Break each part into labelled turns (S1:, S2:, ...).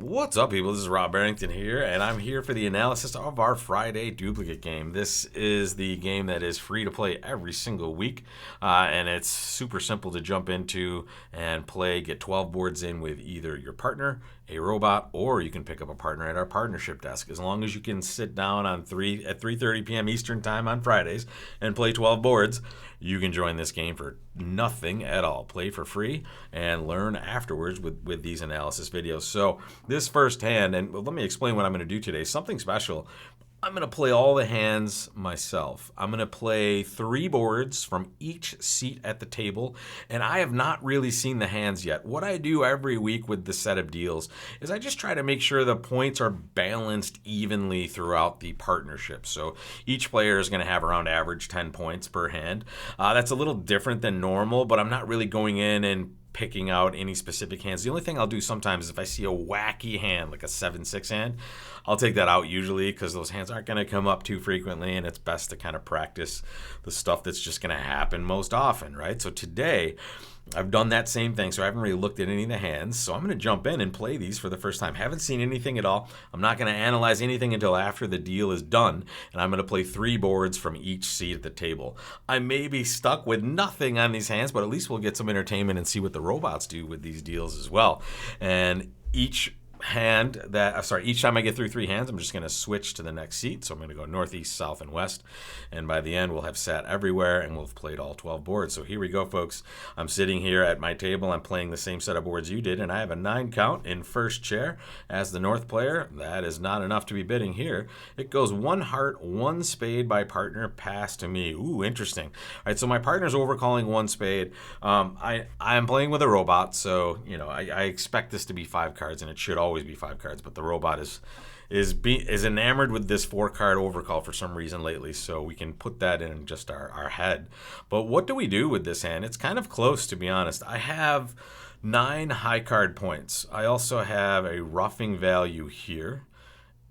S1: What's up, people? This is Rob Barrington here, and I'm here for the analysis of our Friday duplicate game. This is the game that is free to play every single week, and it's super simple to jump into and play. Get 12 boards in with either your partner, a robot, or you can pick up a partner at our partnership desk. As long as you can sit down at 3:30 p.m. Eastern Time on Fridays and play 12 boards, you can join this game for nothing at all. Play for free and learn afterwards with these analysis videos. So this first hand, and let me explain what I'm going to do today. Something special. I'm going to play all the hands myself. I'm going to play 3 boards from each seat at the table, and I have not really seen the hands yet. What I do every week with the set of deals is I just try to make sure the points are balanced evenly throughout the partnership. So each player is going to have around average 10 points per hand. That's a little different than normal, but I'm not really going in and picking out any specific hands. The only thing I'll do sometimes is if I see a wacky hand, like a 7-6 hand, I'll take that out usually because those hands aren't going to come up too frequently, and it's best to kind of practice the stuff that's just going to happen most often, right? So today, I've done that same thing, so I haven't really looked at any of the hands. So I'm going to jump in and play these for the first time. Haven't seen anything at all. I'm not going to analyze anything until after the deal is done, and I'm going to play 3 boards from each seat at the table. I may be stuck with nothing on these hands, but at least we'll get some entertainment and see what the robots do with these deals as well. And each time I get through 3 hands, I'm just going to switch to the next seat. So I'm going to go northeast, south, and west. And by the end, we'll have sat everywhere and we'll have played all 12 boards. So here we go, folks. I'm sitting here at my table. I'm playing the same set of boards you did, and I have a 9 count in first chair as the north player. That is not enough to be bidding here. It goes 1 heart, 1 spade by partner, pass to me. Ooh, interesting. All right, so my partner's overcalling 1 spade. I am playing with a robot, so I expect this to be 5 cards, and it should always be 5 cards, but the robot is enamored with this 4-card overcall for some reason lately, so we can put that in just our head. But what do we do with this hand? It's kind of close, to be honest. I have 9 high card points. I also have a roughing value here,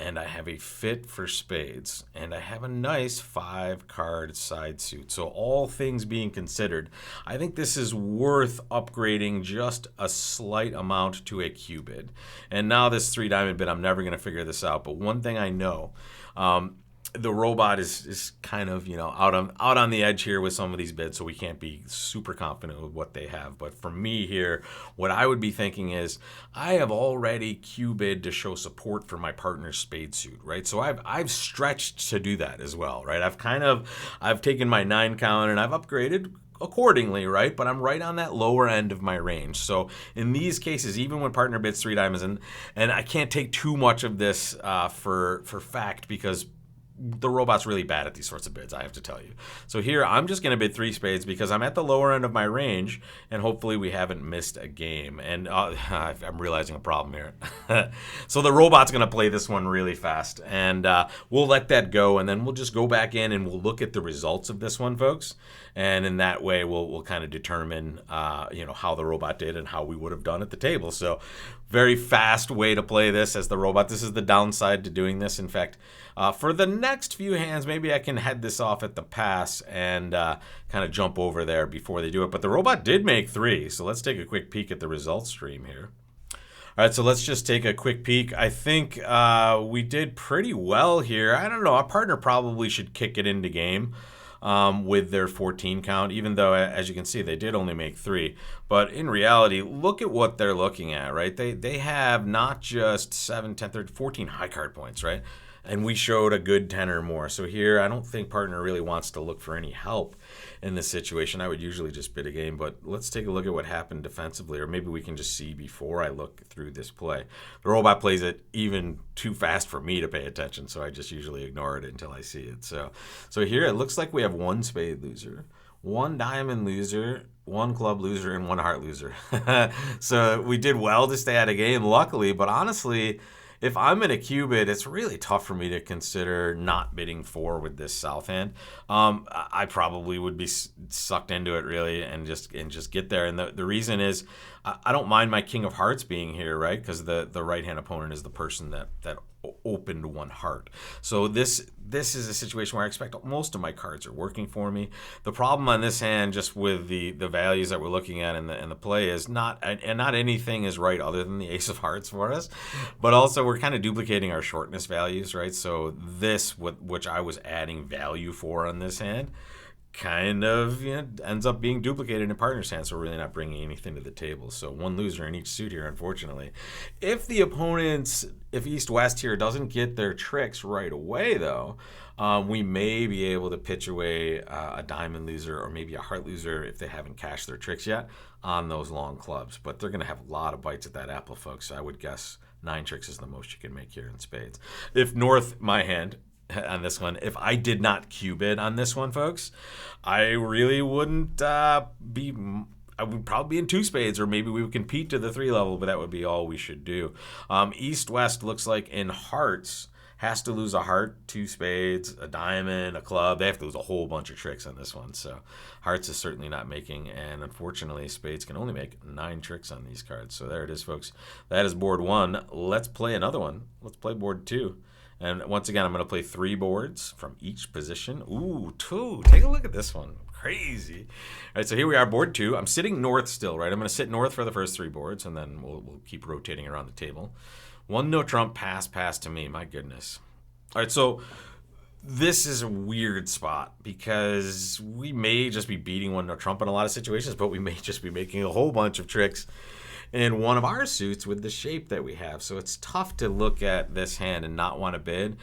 S1: and I have a fit for spades, and I have a nice 5-card side suit. So all things being considered, I think this is worth upgrading just a slight amount to a Q bid. And now this 3 diamond bid, I'm never going to figure this out. But one thing I know, the robot is kind of out on the edge here with some of these bids, so we can't be super confident with what they have. But for me here, what I would be thinking is I have already Q bid to show support for my partner's spade suit, right? So I've stretched to do that as well, right? I've taken my 9 count and I've upgraded accordingly, right? But I'm right on that lower end of my range. So in these cases, even when partner bids 3 diamonds, and I can't take too much of this for fact because the robot's really bad at these sorts of bids, I have to tell you. So here, I'm just going to bid 3 spades because I'm at the lower end of my range, and hopefully we haven't missed a game. And I'm realizing a problem here. So the robot's going to play this one really fast, and we'll let that go, and then we'll just go back in and we'll look at the results of this one, folks. And in that way, we'll kind of determine, how the robot did and how we would have done at the table. So very fast way to play this as the robot. This is the downside to doing this. In fact, for the next few hands, maybe I can head this off at the pass and kind of jump over there before they do it. But the robot did make 3, so let's take a quick peek at the results stream here. All right, so let's just take a quick peek. I think we did pretty well here. I don't know. Our partner probably should kick it into game with their 14 count, even though, as you can see, they did only make 3. But in reality, look at what they're looking at, right? They have not just 7, 10, 13, 14 high card points, right? And we showed a good 10 or more. So here, I don't think partner really wants to look for any help in this situation. I would usually just bid a game, but let's take a look at what happened defensively, or maybe we can just see before I look through this play. The robot plays it even too fast for me to pay attention, so I just usually ignore it until I see it. So here, it looks like we have 1 spade loser, 1 diamond loser, 1 club loser, and 1 heart loser. So we did well to stay out of game, luckily, but honestly, if I'm in a Q bid, it's really tough for me to consider not bidding 4 with this south hand. I probably would be sucked into it really and just get there. And the reason is I don't mind my king of hearts being here, right? Because the right hand opponent is the person that opened one heart. So this is a situation where I expect most of my cards are working for me. The problem on this hand, just with the values that we're looking at in the play, is not anything is right other than the ace of hearts for us, but also we're kind of duplicating our shortness values, right? So this, which I was adding value for on this hand, kind of ends up being duplicated in partner's hand, so we're really not bringing anything to the table. So one loser in each suit here, unfortunately. If the opponents, if East-West here doesn't get their tricks right away, though, we may be able to pitch away a diamond loser or maybe a heart loser if they haven't cashed their tricks yet on those long clubs. But they're going to have a lot of bites at that apple, folks. So I would guess 9 tricks is the most you can make here in spades. If North, my hand, on this one, if I did not cube it on this one, folks, I really wouldn't I would probably be in 2 spades, or maybe we would compete to the 3 level, but that would be all we should do. East-West looks like in hearts has to lose a heart, 2 spades, a diamond, a club. They have to lose a whole bunch of tricks on this one. So hearts is certainly not making, and unfortunately spades can only make 9 tricks on these cards. So there it is, folks. That is board 1. Let's play another one. Let's play board 2. And once again, I'm going to play 3 boards from each position. Ooh, 2. Take a look at this one. Crazy. All right, so here we are, board 2. I'm sitting north still, right? I'm going to sit north for the first 3 boards, and then we'll keep rotating around the table. 1 no trump, pass to me. My goodness. All right, so this is a weird spot because we may just be beating 1 no trump in a lot of situations, but we may just be making a whole bunch of tricks in one of our suits with the shape that we have. So it's tough to look at this hand and not want to bid.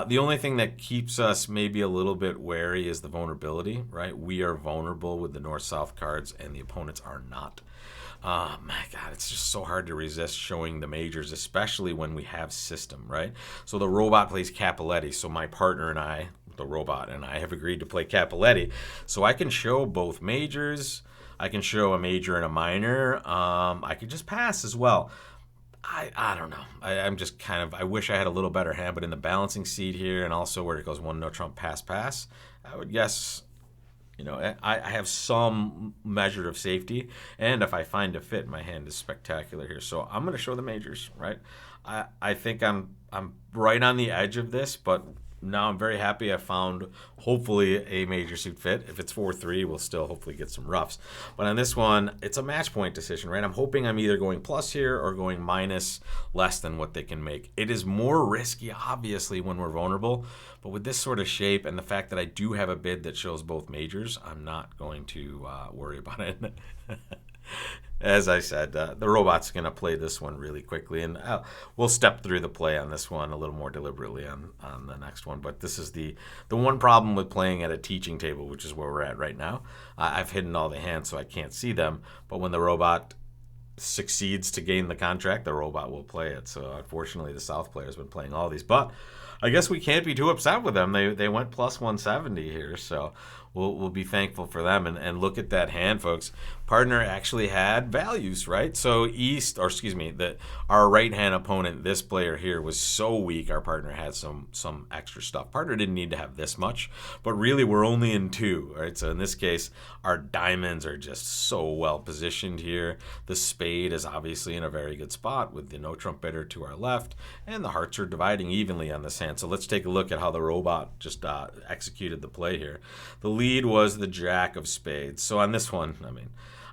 S1: The only thing that keeps us maybe a little bit wary is the vulnerability, right? We are vulnerable with the north-south cards and the opponents are not. My God, it's just so hard to resist showing the majors, especially when we have system, right? So the robot plays Cappelletti. So my partner and I, the robot and I, have agreed to play Cappelletti. So I can show both majors. I can show a major and a minor. I could just pass as well. I don't know. I'm just kind of, I wish I had a little better hand, but in the balancing seat here and also where it goes 1 no trump, pass, I would guess, I have some measure of safety. And if I find a fit, my hand is spectacular here. So I'm going to show the majors, right? I think I'm right on the edge of this, but now I'm very happy I found hopefully a major suit fit. If it's 4-3, we'll still hopefully get some roughs. But on this one, it's a match point decision, right? I'm hoping I'm either going plus here or going minus less than what they can make. It is more risky, obviously, when we're vulnerable. But with this sort of shape and the fact that I do have a bid that shows both majors, I'm not going to worry about it. As I said, the robot's going to play this one really quickly, and we'll step through the play on this one a little more deliberately on the next one. But this is the one problem with playing at a teaching table, which is where we're at right now. I've hidden all the hands, so I can't see them. But when the robot succeeds to gain the contract, the robot will play it. So unfortunately, the South player has been playing all these. But I guess we can't be too upset with them. They went plus 170 here, so we'll be thankful for them. And look at that hand, folks. Partner actually had values, right? So our right-hand opponent, this player here, was so weak. Our partner had some extra stuff. Partner didn't need to have this much, but really we're only in 2, right? So in this case, our diamonds are just so well positioned here. The spade is obviously in a very good spot with the no trump bidder to our left, and the hearts are dividing evenly on this hand. So let's take a look at how the robot just executed the play here. The lead was the jack of spades. So on this one,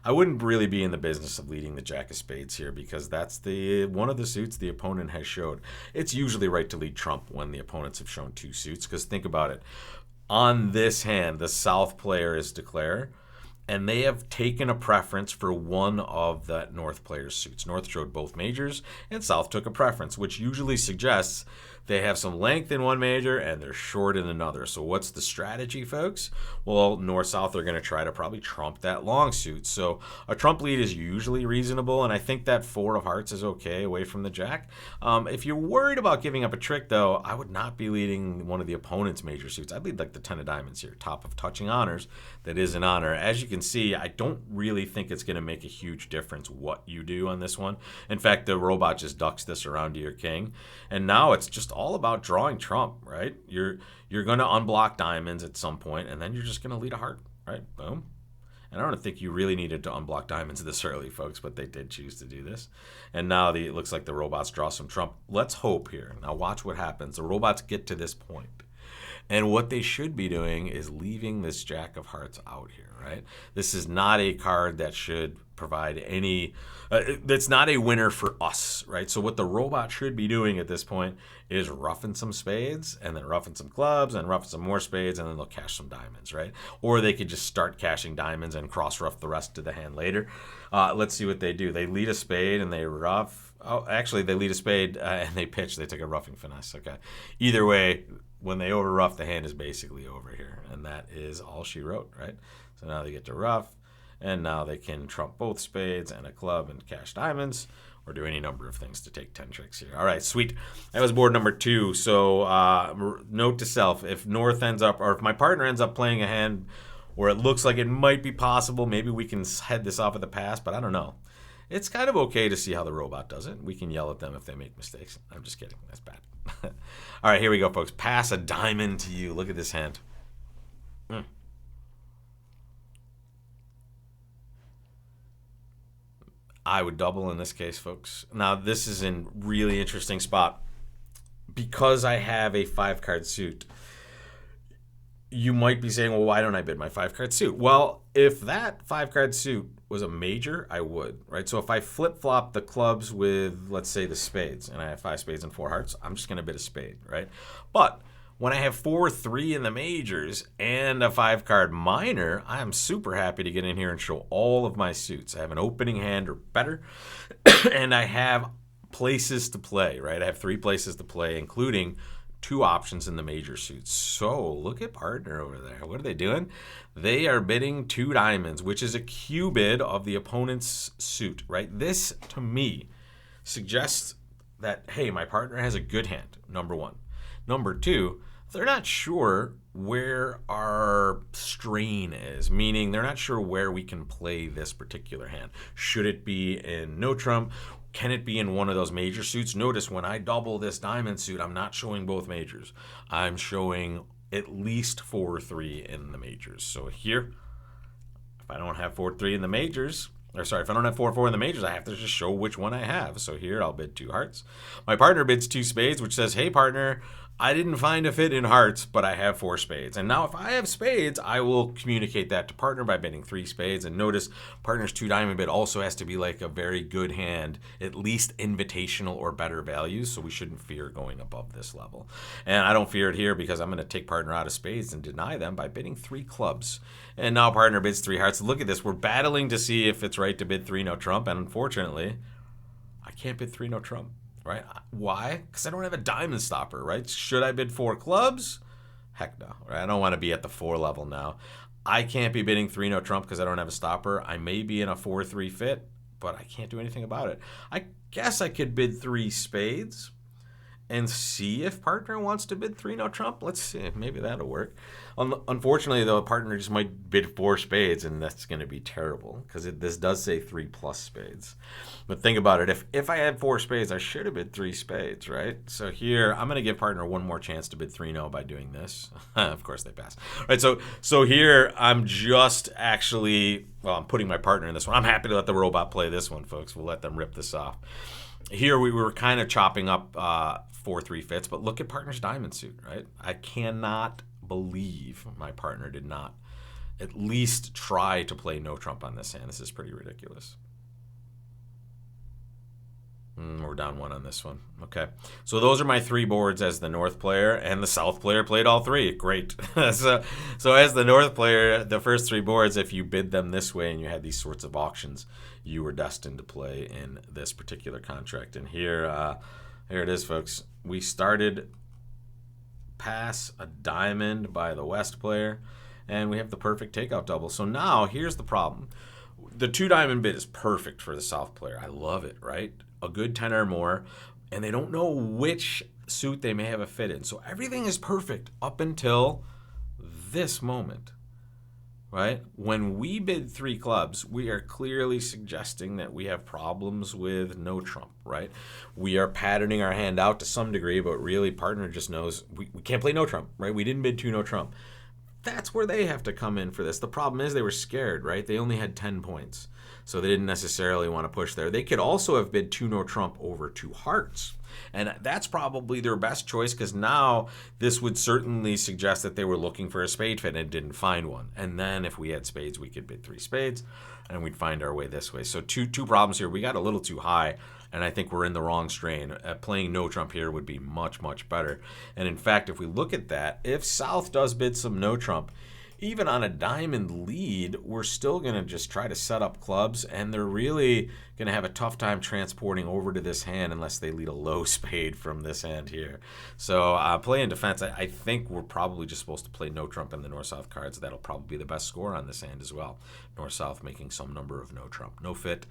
S1: I wouldn't really be in the business of leading the jack of spades here because that's one of the suits the opponent has showed. It's usually right to lead trump when the opponents have shown 2 suits, because think about it. On this hand, the South player is declare, and they have taken a preference for one of the North player's suits. North showed both majors, and South took a preference, which usually suggests they have some length in one major and they're short in another. So what's the strategy, folks? Well, North-South are going to try to probably trump that long suit. So a trump lead is usually reasonable, and I think that 4 of hearts is okay away from the jack. If you're worried about giving up a trick, though, I would not be leading one of the opponent's major suits. I'd lead like the 10 of diamonds here, top of touching honors. That is an honor. As you can see, I don't really think it's going to make a huge difference what you do on this one. In fact, the robot just ducks this around to your king, and now it's just all about drawing trump, right? You're going to unblock diamonds at some point, and then you're just going to lead a heart, right? Boom. And I don't think you really needed to unblock diamonds this early, folks, but they did choose to do this. And now it looks like the robots draw some trump. Let's hope here. Now watch what happens. The robots get to this point. And what they should be doing is leaving this Jack of Hearts out here, right? This is not a card that should provide any, that's not a winner for us, right? So what the robot should be doing at this point is roughing some spades and then roughing some clubs and roughing some more spades, and then they'll cash some diamonds, right? Or they could just start cashing diamonds and cross rough the rest of the hand later. Let's see what they do. They lead a spade and they rough. Oh, actually, they lead a spade and they pitch. They take a roughing finesse. Okay. Either way, when they over rough, the hand is basically over here. And that is all she wrote, right? So now they get to rough. And now they can trump both spades and a club and cash diamonds, or do any number of things to take 10 tricks here. All right, sweet. That was board number 2. So note to self, if North ends up, or if my partner ends up playing a hand where it looks like it might be possible, maybe we can head this off at the pass, but I don't know. It's kind of okay to see how the robot does it. We can yell at them if they make mistakes. I'm just kidding. That's bad. All right, here we go, folks. Pass a diamond to you. Look at this hand. I would double in this case, folks. Now, this is a really interesting spot. Because I have a 5-card suit, you might be saying, well, why don't I bid my 5-card suit? Well, if that 5-card suit was a major, I would, right? So if I flip-flop the clubs with, let's say, the spades, and I have 5 spades and 4 hearts, I'm just going to bid a spade, right? But when I have 4-3 in the majors and a 5-card minor, I am super happy to get in here and show all of my suits. I have an opening hand or better, and I have places to play, right? I have 3 places to play, including 2 options in the major suits. So look at partner over there. What are they doing? They are bidding 2 diamonds, which is a Q bid of the opponent's suit, right? This, to me, suggests that, hey, my partner has a good hand, number 1. Number 2, they're not sure where our strain is, meaning they're not sure where we can play this particular hand. Should it be in no trump? Can it be in one of those major suits? Notice when I double this diamond suit, I'm not showing both majors. I'm showing at least 4-3 in the majors. So here, if I don't have 4-3 in the majors, or sorry, if I don't have 4-4 in the majors, I have to just show which one I have. So here I'll bid 2 hearts. My partner bids 2 spades, which says, hey partner, I didn't find a fit in hearts, but I have 4 spades. And now if I have spades, I will communicate that to partner by bidding 3 spades. And notice partner's 2 diamond bid also has to be like a very good hand, at least invitational or better values. So we shouldn't fear going above this level. And I don't fear it here because I'm going to take partner out of spades and deny them by bidding 3 clubs. And now partner bids 3 hearts. Look at this. We're battling to see if it's right to bid 3 no trump. And unfortunately, I can't bid 3 no trump. Right? Why? Because I don't have a diamond stopper, right? Should I bid 4 clubs? Heck no. Right? I don't want to be at the 4 level now. I can't be bidding 3 no trump because I don't have a stopper. I may be in a 4-3 fit, but I can't do anything about it. I guess I could bid 3 spades and see if partner wants to bid 3 no trump. Let's see. Maybe that'll work. Unfortunately, though, partner just might bid 4 spades, and that's going to be terrible because this does say 3+ spades. But think about it. If I had 4 spades, I should have bid 3 spades, right? So here, I'm going to give partner one more chance to bid 3 no by doing this. Of course, they pass. All right, so here, I'm just actually, well, I'm putting my partner in this one. I'm happy to let the robot play this one, folks. We'll let them rip this off. Here, we were kind of chopping up 4-3 fits, but look at partner's diamond suit, right? I cannot believe my partner did not at least try to play no trump on this hand. This is pretty ridiculous. We're down 1 on this one. Okay. So those are my 3 boards as the North player, and the South player played all 3. Great. So as the North player, the first 3 boards, if you bid them this way and you had these sorts of auctions, you were destined to play in this particular contract. And here it is, folks. We started pass a diamond by the West player, and we have the perfect takeout double. So now here's the problem. The 2 diamond bid is perfect for the South player. I love it, right? A good 10 or more, and they don't know which suit they may have a fit in. So everything is perfect up until this moment, right? When we bid 3 clubs, we are clearly suggesting that we have problems with no trump, right? We are patterning our hand out to some degree, but really partner just knows we can't play no trump, right? We didn't bid 2 no trump. that's where they have to come in for this. The problem is they were scared, right? They only had 10 points, so they didn't necessarily want to push there. They could also have bid 2 no trump over 2 hearts. And that's probably their best choice, because now this would certainly suggest that they were looking for a spade fit and didn't find one. And then if we had spades, we could bid 3 spades and we'd find our way this way. So two problems here. We got a little too high, and I think we're in the wrong strain. Playing no trump here would be much, much better. And in fact, if we look at that, if South does bid some no trump, even on a diamond lead, we're still going to just try to set up clubs, and they're really going to have a tough time transporting over to this hand unless they lead a low spade from this hand here. So playing defense, I think we're probably just supposed to play no trump in the north-south cards. That'll probably be the best score on this hand as well. North-south making some number of no trump. No fit.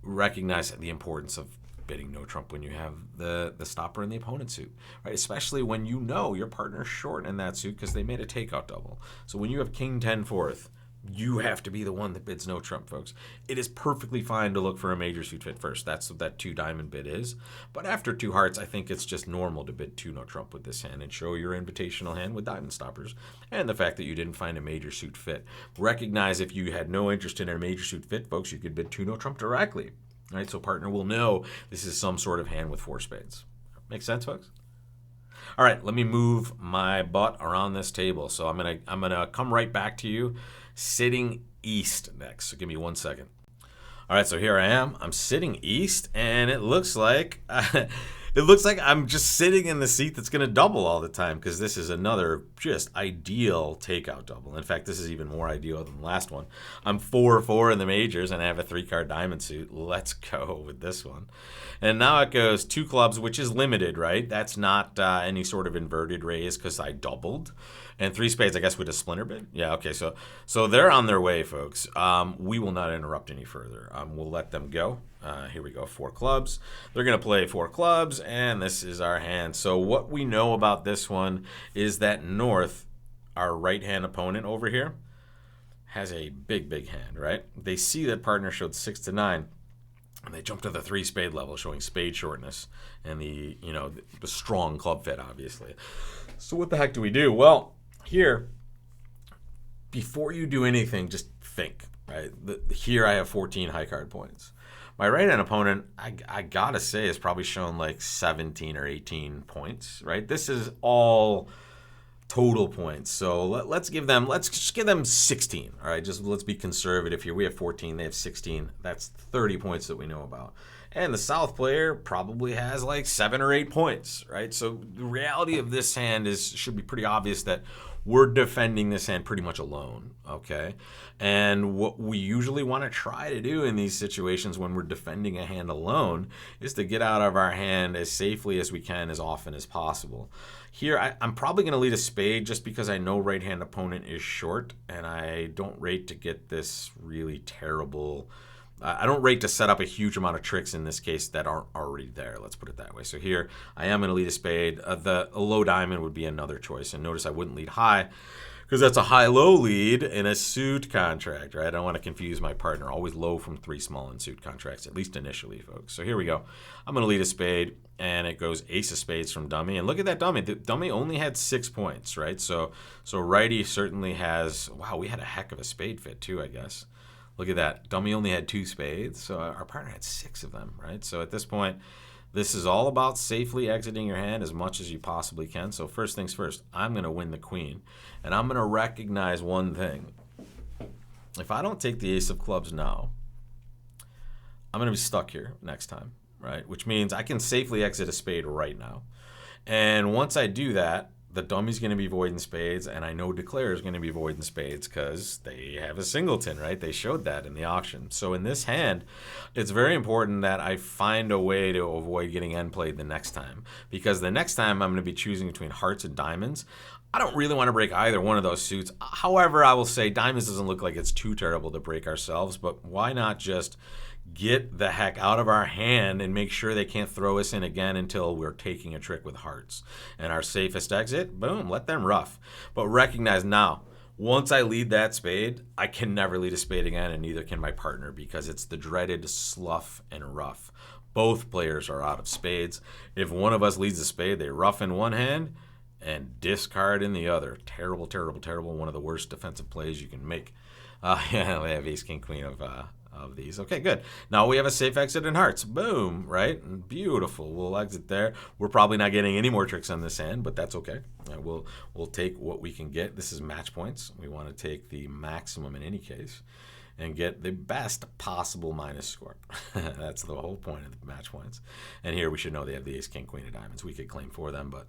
S1: Recognize the importance of bidding no trump when you have the stopper in the opponent's suit, right? Especially when you know your partner's short in that suit because they made a takeout double. So when you have king 10 fourth, you have to be the one that bids no trump, folks. It is perfectly fine to look for a major suit fit first. That's what that 2 diamond bid is. But after 2 hearts, I think it's just normal to bid 2 no trump with this hand and show your invitational hand with diamond stoppers and the fact that you didn't find a major suit fit. Recognize if you had no interest in a major suit fit, folks, you could bid 2 no trump directly. All right, so partner will know this is some sort of hand with 4 spades. Make sense, folks? All right, let me move my butt around this table. So I'm gonna come right back to you, sitting east next. So give me 1 second. All right, so here I am. I'm sitting east, and it looks like I'm just sitting in the seat that's going to double all the time, because this is another just ideal takeout double. In fact, this is even more ideal than the last one. I'm 4-4 in the majors, and I have a 3-card diamond suit. Let's go with this one. And now it goes 2 clubs, which is limited, right? That's not any sort of inverted raise because I doubled. And 3 spades, I guess, with a splinter bid. Yeah, okay, so they're on their way, folks. We will not interrupt any further. We'll let them go. Here we go, 4 clubs. They're going to play 4 clubs, and this is our hand. So what we know about this one is that North, our right-hand opponent over here, has a big, big hand, right? They see that partner showed 6 to 9, and they jump to the 3 spade level, showing spade shortness and the strong club fit, obviously. So what the heck do we do? Well, here, before you do anything, just think, right? Here I have 14 high card points. My right-hand opponent, I gotta say, has probably shown like 17 or 18 points, right? This is all total points. So let's just give them 16, all right? Just let's be conservative here. We have 14, they have 16. That's 30 points that we know about. And the South player probably has like 7 or 8 points, right? So the reality of this hand should be pretty obvious that we're defending this hand pretty much alone, okay? And what we usually want to try to do in these situations when we're defending a hand alone is to get out of our hand as safely as we can as often as possible. Here, I'm probably going to lead a spade just because I know right-hand opponent is short, and I don't rate to get this really terrible... I don't rate to set up a huge amount of tricks in this case that aren't already there. Let's put it that way. So here, I am going to lead a spade. A low diamond would be another choice. And notice I wouldn't lead high because that's a high-low lead in a suit contract, right? I don't want to confuse my partner. Always low from 3 small in suit contracts, at least initially, folks. So here we go. I'm going to lead a spade, and it goes ace of spades from dummy. And look at that dummy. The dummy only had 6 points, right? So righty certainly has, wow, we had a heck of a spade fit too, I guess. Look at that. Dummy only had 2 spades, so our partner had 6 of them, right? So at this point, this is all about safely exiting your hand as much as you possibly can. So first things first, I'm going to win the queen, and I'm going to recognize one thing. If I don't take the ace of clubs now, I'm going to be stuck here next time, right? Which means I can safely exit a spade right now. And once I do that, the dummy's going to be voiding spades, and I know declare is going to be voiding spades because they have a singleton, right? They showed that in the auction. So in this hand, it's very important that I find a way to avoid getting end played the next time, because the next time I'm going to be choosing between hearts and diamonds. I don't really want to break either one of those suits. However, I will say diamonds doesn't look like it's too terrible to break ourselves, but why not just get the heck out of our hand and make sure they can't throw us in again until we're taking a trick with hearts. And our safest exit, boom, let them rough. But recognize now, once I lead that spade, I can never lead a spade again, and neither can my partner, because it's the dreaded slough and rough. Both players are out of spades. If one of us leads a spade, they rough in one hand, and discard in the other. Terrible, terrible, terrible. One of the worst defensive plays you can make. Yeah, we have ace, king, queen of these. Okay, good. Now we have a safe exit in hearts. Boom, right? Beautiful. We'll exit there. We're probably not getting any more tricks on this hand, but that's okay. We'll take what we can get. This is match points. We want to take the maximum in any case and get the best possible minus score. That's the whole point of the match points. And here we should know they have the ace, king, queen of diamonds. We could claim for them, but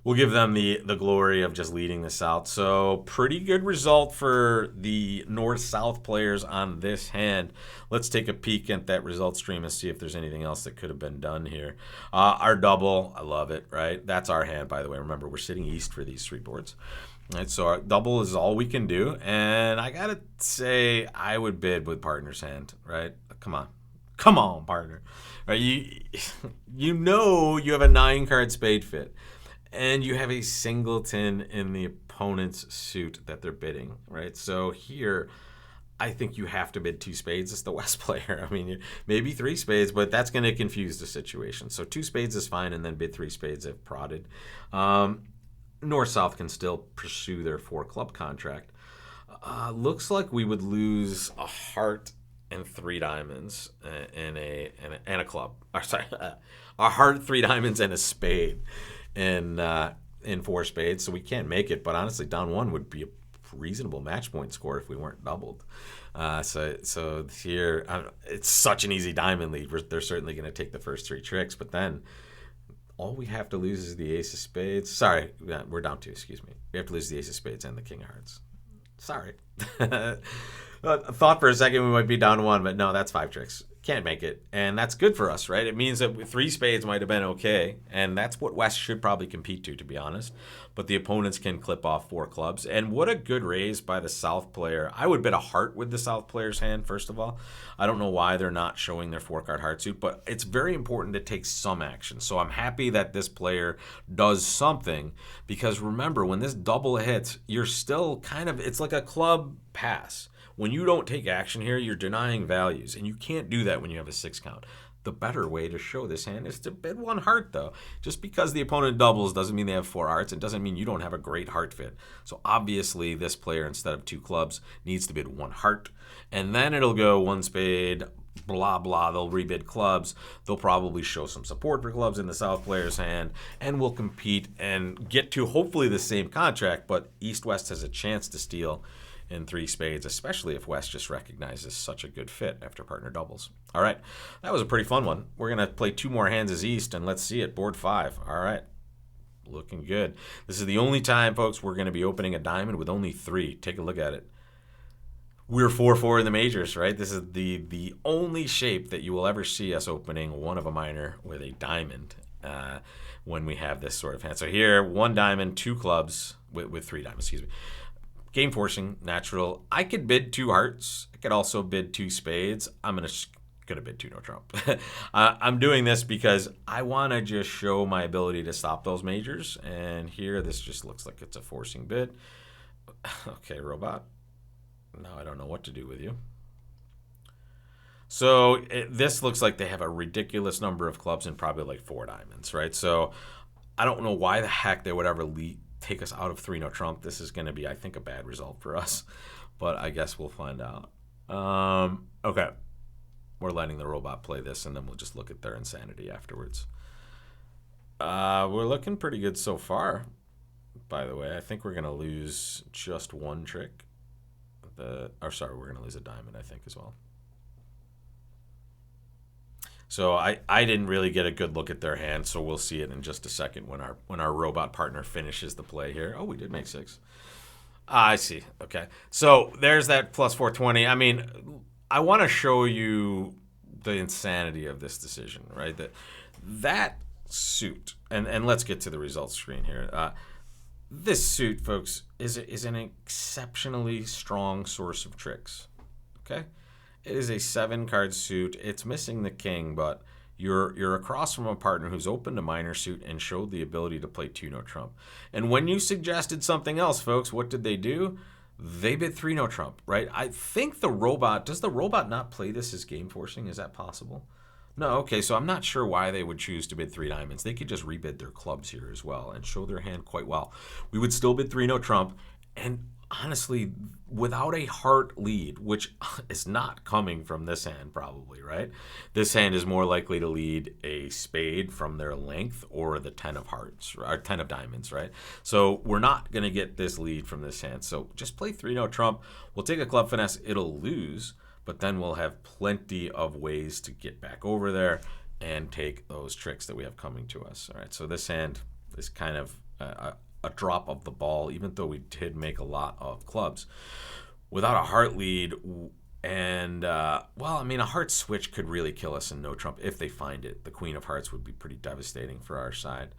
S1: we'll give them the glory of just leading this out. So pretty good result for the north-south players on this hand. Let's take a peek at that result stream and see if there's anything else that could have been done here. Our double, I love it, right? That's our hand, by the way. Remember, we're sitting east for these 3 boards. Right, so our double is all we can do. And I got to say, I would bid with partner's hand, right? Come on. Come on, partner. Right, you know you have a 9-card spade fit. And you have a singleton in the opponent's suit that they're bidding, right? So here, I think you have to bid 2 spades as the West player. I mean, maybe 3 spades, but that's going to confuse the situation. So 2 spades is fine, and then bid 3 spades if prodded. North-South can still pursue their 4-club contract. Looks like we would lose a heart and 3 diamonds and a club. Or sorry, a heart, 3 diamonds, and a spade in 4 spades. So we can't make it. But honestly, down 1 would be a reasonable match point score if we weren't doubled. So here, it's such an easy diamond lead. They're certainly going to take the first 3 tricks, but then all we have to lose is the ace of spades. Sorry, we're down 2, excuse me. We have to lose the ace of spades and the king of hearts. Sorry. I thought for a second we might be down 1, but no, that's 5 tricks. Can't make it. And that's good for us, right? It means that 3 spades might have been okay. And that's what West should probably compete to be honest. But the opponents can clip off 4 clubs. And what a good raise by the South player. I would bet a heart with the South player's hand, first of all. I don't know why they're not showing their 4-card heart suit, but it's very important to take some action. So I'm happy that this player does something, because remember, when this double hits, you're still kind of, it's like a club pass. When you don't take action here, you're denying values, and you can't do that when you have a 6 count. The better way to show this hand is to bid 1 heart, though. Just because the opponent doubles doesn't mean they have 4 hearts. It doesn't mean you don't have a great heart fit. So obviously, this player, instead of 2 clubs, needs to bid 1 heart, and then it'll go 1 spade, blah, blah. They'll rebid clubs. They'll probably show some support for clubs in the South player's hand, and we'll compete and get to hopefully the same contract, but East-West has a chance to steal in 3 spades, especially if West just recognizes such a good fit after partner doubles. All right, that was a pretty fun one. We're going to play 2 more hands as East, and let's see it. Board 5. All right, looking good. This is the only time, folks, we're going to be opening a diamond with only 3. Take a look at it. We're 4-4 in the majors, right? This is the only shape that you will ever see us opening one of a minor with a diamond when we have this sort of hand. So here, 1 diamond, 2 clubs with 3 diamonds, excuse me. Game forcing, natural. I could bid 2 hearts. I could also bid 2 spades. I'm gonna bid 2 no trump. I'm doing this because I want to just show my ability to stop those majors. And here, this just looks like it's a forcing bid. Okay, robot. Now I don't know what to do with you. So this looks like they have a ridiculous number of clubs and probably like 4 diamonds, right? So I don't know why the heck they would ever take us out of 3 no trump. This is going to be, I think, a bad result for us, but I guess we'll find out. Okay, we're letting the robot play this, and then we'll just look at their insanity afterwards. We're looking pretty good so far, by the way. I think we're going to lose just 1 trick. We're going to lose a diamond, I think, as well. So I didn't really get a good look at their hand, so we'll see it in just a second when our robot partner finishes the play here. Oh, we did make 6. I see. Okay. So there's that plus 420. I mean, I want to show you the insanity of this decision, right? That suit, and let's get to the results screen here. This suit, folks, is an exceptionally strong source of tricks, okay? It is a 7-card suit. It's missing the king, but you're across from a partner who's opened a minor suit and showed the ability to play 2 no trump. And when you suggested something else, folks, what did they do? They bid 3 no trump, right? I think does the robot not play this as game forcing? Is that possible? No, okay, so I'm not sure why they would choose to bid three diamonds. They could just rebid their clubs here as well and show their hand quite well. We would still bid three no trump, and honestly, without a heart lead, which is not coming from this hand probably, right? This hand is more likely to lead a spade from their length or the 10 of hearts, or 10 of diamonds, right? So we're not going to get this lead from this hand. So just play three no trump. We'll take a club finesse. It'll lose, but then we'll have plenty of ways to get back over there and take those tricks that we have coming to us. All right, so this hand is kind of a drop of the ball, even though we did make a lot of clubs. Without a heart lead, and well, I mean, a heart switch could really kill us in no trump if they find it. The queen of hearts would be pretty devastating for our side.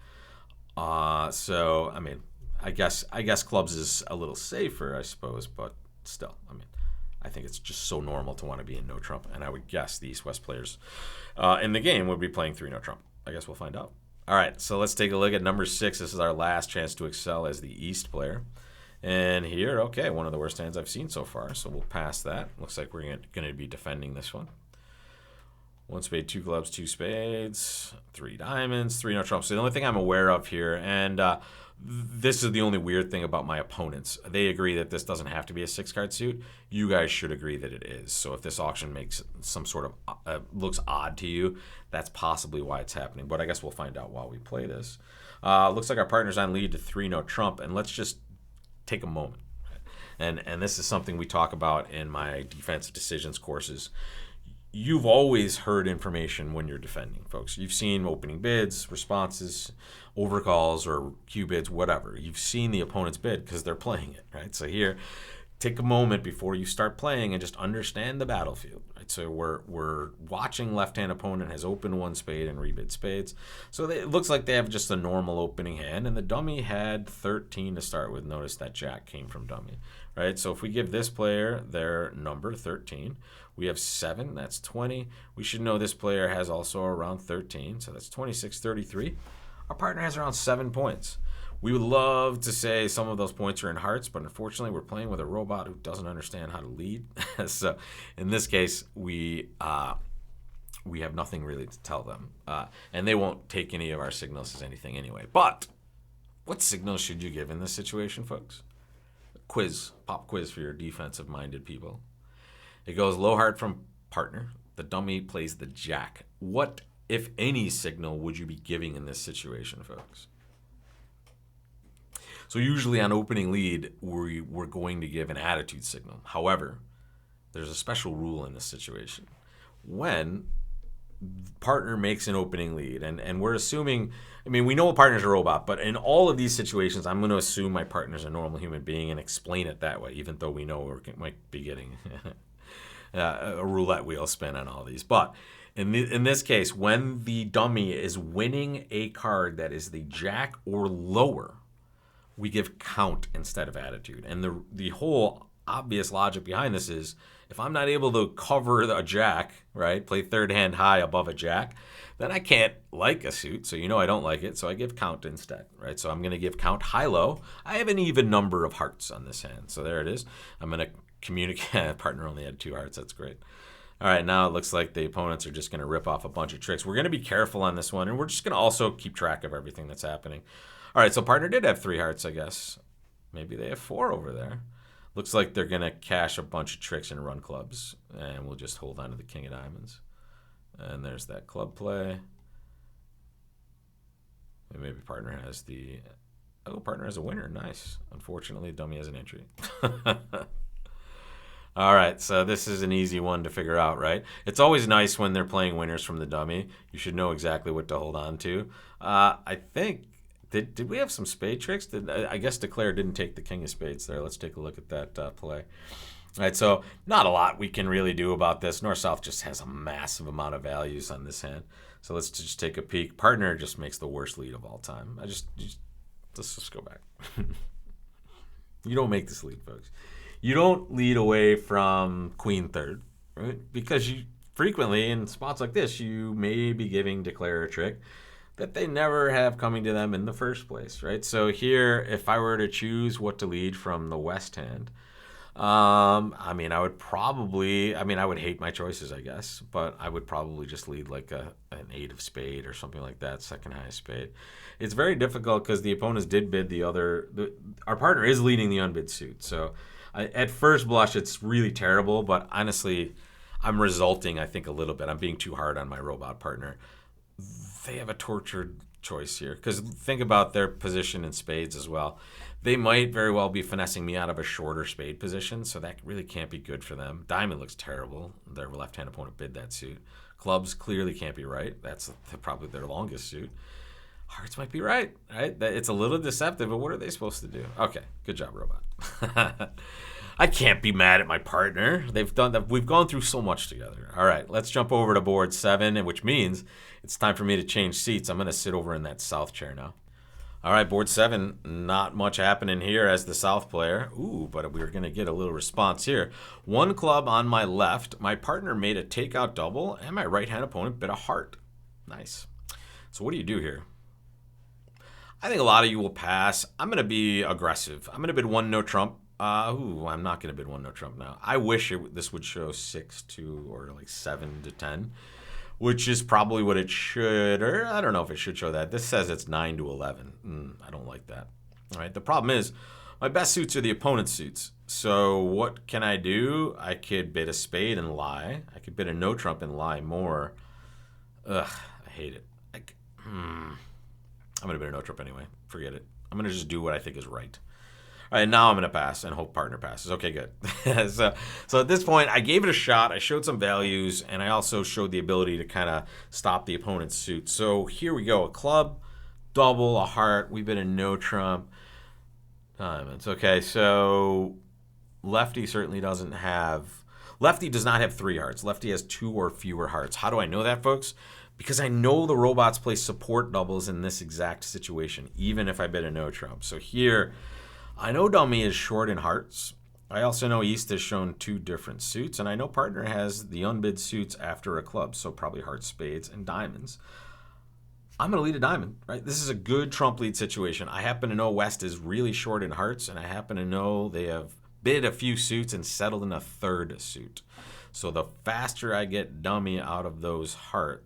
S1: So I mean, I guess clubs is a little safer, I suppose, but still, I mean, I think it's just so normal to want to be in no trump, and I would guess the East-West players in the game would be playing three no trump. I guess we'll find out. All right, so let's take a look at number 6. This is our last chance to excel as the East player. And here, okay, one of the worst hands I've seen so far, so we'll pass that. Looks like we're going to be defending this one. One spade, two clubs, two spades, three diamonds, three no trumps. So the only thing I'm aware of here, and this is the only weird thing about my opponents. They agree that this doesn't have to be a 6-card suit. You guys should agree that it is. So if this auction makes some sort of looks odd to you, that's possibly why it's happening. But I guess we'll find out while we play this. Looks like our partner's on lead to three no trump, and let's just take a moment. And this is something we talk about in my defensive decisions courses. You've always heard information when you're defending, folks. You've seen opening bids, responses, overcalls, or Q bids, whatever. You've seen the opponent's bid because they're playing it, right? So here, take a moment before you start playing and just understand the battlefield, right? So we're watching left-hand opponent has opened one spade and rebid spades. So it looks like they have just a normal opening hand, and the dummy had 13 to start with. Notice that jack came from dummy, right? So if we give this player their number 13, we have 7, that's 20. We should know this player has also around 13, so that's 26, 33. Our partner has around 7 points. We would love to say some of those points are in hearts, but unfortunately we're playing with a robot who doesn't understand how to lead. So in this case, we have nothing really to tell them. And they won't take any of our signals as anything anyway. But what signals should you give in this situation, folks? Quiz, pop quiz for your defensive-minded people. It goes low heart from partner. The dummy plays the jack. What, if any, signal would you be giving in this situation, folks? So usually on opening lead, we're going to give an attitude signal. However, there's a special rule in this situation. When partner makes an opening lead, and we're assuming, I mean, we know a partner's a robot, but in all of these situations, I'm going to assume my partner's a normal human being and explain it that way, even though we know we might be getting a roulette wheel spin on all these. But in this case, when the dummy is winning a card that is the jack or lower, we give count instead of attitude. And the whole obvious logic behind this is, if I'm not able to cover a jack, right, play third hand high above a jack, then I can't like a suit. So you know I don't like it, so I give count instead, right? So I'm going to give count high-low. I have an even number of hearts on this hand. So there it is. I'm going to communicate. Partner only had 2 hearts. That's great. All right, now it looks like the opponents are just going to rip off a bunch of tricks. We're going to be careful on this one, and we're just going to also keep track of everything that's happening. All right, so partner did have 3 hearts, I guess. Maybe they have 4 over there. Looks like they're going to cash a bunch of tricks and run clubs, and we'll just hold on to the king of diamonds. And there's that club play. And maybe partner has the... Oh, partner has a winner. Nice. Unfortunately, dummy has an entry. All right, so this is an easy one to figure out, right? It's always nice when they're playing winners from the dummy. You should know exactly what to hold on to. I think... Did we have some spade tricks? I guess Declare didn't take the king of spades there. Let's take a look at that play. All right, so not a lot we can really do about this. North-South just has a massive amount of values on this hand. So let's just take a peek. Partner just makes the worst lead of all time. Let's just go back. You don't make this lead, folks. You don't lead away from queen third, right? Because you frequently, in spots like this, you may be giving Declare a trick that they never have coming to them in the first place, right? So here, if I were to choose what to lead from the west hand, I mean, I would probably, I mean, I would hate my choices, I guess, but I would probably just lead like an eight of spade or something like that, second highest spade. It's very difficult because the opponents did bid our partner is leading the unbid suit. So at first blush, it's really terrible, but honestly, I'm resulting, I think, a little bit. I'm being too hard on my robot partner. They have a tortured choice here because think about their position in spades as well. They might very well be finessing me out of a shorter spade position, so that really can't be good for them. Diamond looks terrible. Their left-hand opponent bid that suit. Clubs clearly can't be right. That's probably their longest suit. Hearts might be right? It's a little deceptive, but what are they supposed to do? Okay, good job, robot. I can't be mad at my partner. They've done that. We've gone through so much together. All right, let's jump over to board 7, which means it's time for me to change seats. I'm going to sit over in that south chair now. All right, board 7, not much happening here as the south player. Ooh, but we're going to get a little response here. One club on my left. My partner made a takeout double, and my right-hand opponent bid a heart. Nice. So what do you do here? I think a lot of you will pass. I'm going to be aggressive. I'm going to bid 1 no trump. I'm not going to bid 1 no trump now. I wish this would show 6-2 or like 7-10. Which is probably what it should, or I don't know if it should show that. This says it's 9-11. I don't like that. All right, the problem is my best suits are the opponent's suits. So what can I do? I could bid a spade and lie. I could bid a no trump and lie more. Ugh, I hate it. I'm going to bid a no trump anyway. Forget it. I'm going to just do what I think is right. All right, now I'm going to pass and hope partner passes. Okay, good. so at this point, I gave it a shot. I showed some values, and I also showed the ability to kind of stop the opponent's suit. So here we go. A club, double, a heart. We bid a no trump. Diamonds. Okay, so lefty certainly doesn't have... Lefty does not have 3 hearts. Lefty has 2 or fewer hearts. How do I know that, folks? Because I know the robots play support doubles in this exact situation, even if I bid a no trump. So here... I know dummy is short in hearts. I also know East has shown 2 different suits, and I know partner has the unbid suits after a club, so probably hearts, spades, and diamonds. I'm going to lead a diamond, right? This is a good trump lead situation. I happen to know West is really short in hearts, and I happen to know they have bid a few suits and settled in a 3rd suit. So the faster I get dummy out of those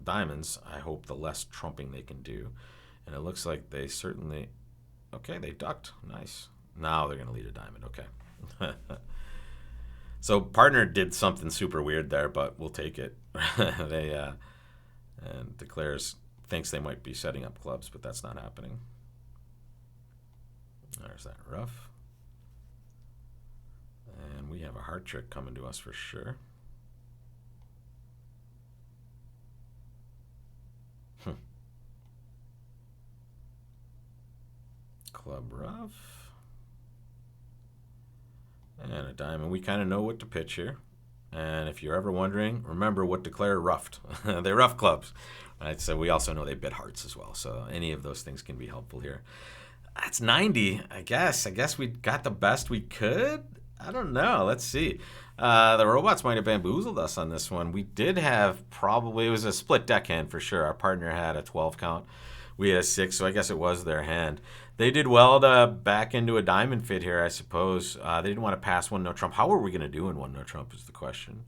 S1: diamonds, I hope the less trumping they can do. And it looks like they certainly... Okay, they ducked. Nice. Now they're going to lead a diamond. Okay. So partner did something super weird there, but we'll take it. And declares, thinks they might be setting up clubs, but that's not happening. There's that rough. And we have a heart trick coming to us for sure. Club rough. And a diamond. We kind of know what to pitch here. And if you're ever wondering, remember what declare roughed. They rough clubs. Right? So we also know they bid hearts as well. So any of those things can be helpful here. That's 90, I guess. I guess we got the best we could. I don't know. Let's see. The robots might have bamboozled us on this one. We did have probably, it was a split deckhand for sure. Our partner had a 12 count. We had a 6, so I guess it was their hand. They did well to back into a diamond fit here, I suppose. They didn't want to pass 1 no trump. How are we going to do in 1 no trump is the question.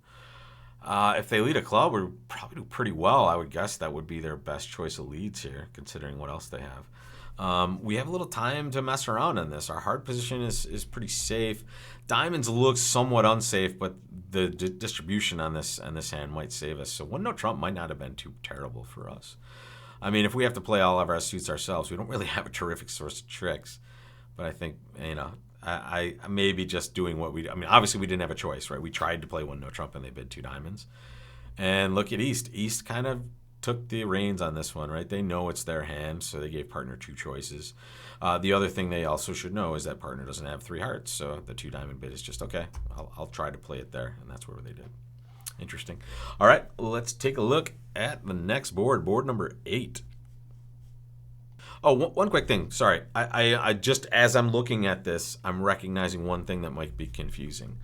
S1: If they lead a club, we probably do pretty well. I would guess that would be their best choice of leads here, considering what else they have. We have a little time to mess around on this. Our hard position is pretty safe. Diamonds looks somewhat unsafe, but the distribution on this hand might save us. So 1 no trump might not have been too terrible for us. I mean, if we have to play all of our suits ourselves, we don't really have a terrific source of tricks. But I think, I maybe just doing what we... I mean, obviously we didn't have a choice, right? We tried to play 1 no trump and they bid 2 diamonds. And look at East. East kind of took the reins on this one, right? They know it's their hand, so they gave partner 2 choices. The other thing they also should know is that partner doesn't have 3 hearts, so the 2 diamond bid is just, okay, I'll try to play it there, and that's what they did. Interesting. All right, let's take a look at the next board, board number 8. Oh, one quick thing. Sorry. I just, as I'm looking at this, I'm recognizing one thing that might be confusing.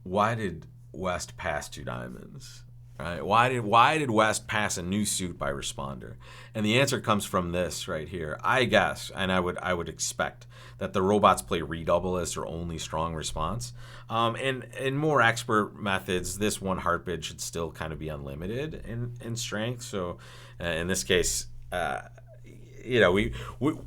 S1: Why did West pass 2 diamonds? Right? Why did West pass a new suit by responder? And the answer comes from this right here. I guess, and I would expect that the robots play redouble as their only strong response. And in more expert methods, this one heart bid should still kind of be unlimited in strength. So in this case, we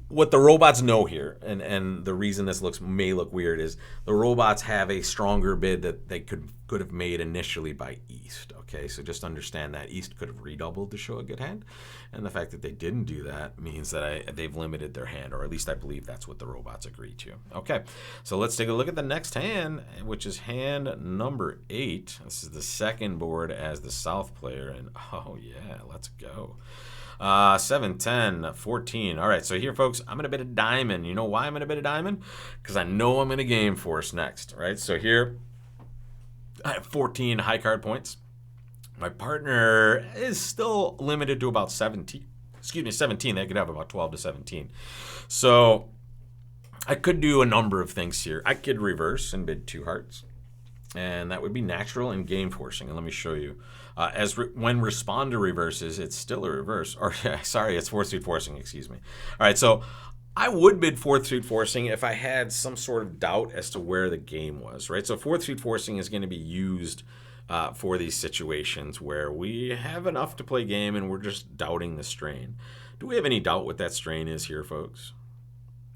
S1: what the robots know here, and the reason this may look weird is the robots have a stronger bid that they could have made initially by East. Okay, so just understand that East could have redoubled to show a good hand, and the fact that they didn't do that means that they've limited their hand, or at least I believe that's what the robots agree to. Okay, so let's take a look at the next hand, which is hand number 8. This is the second board as the South player, and oh yeah, let's go. 7, 10, 14. All right, so here, folks, I'm going to bid a diamond. You know why I'm going to bid a diamond? Because I know I'm going to game force next, right? So here, I have 14 high card points. My partner is still limited to about 17. Excuse me, 17. They could have about 12 to 17. So I could do a number of things here. I could reverse and bid 2 hearts, and that would be natural and game forcing. And let me show you. When responder reverses, it's still a reverse. Or sorry, it's 4th suit forcing. Excuse me. All right, so I would bid 4th suit forcing if I had some sort of doubt as to where the game was. Right. So 4th suit forcing is going to be used for these situations where we have enough to play game and we're just doubting the strain. Do we have any doubt what that strain is here, folks?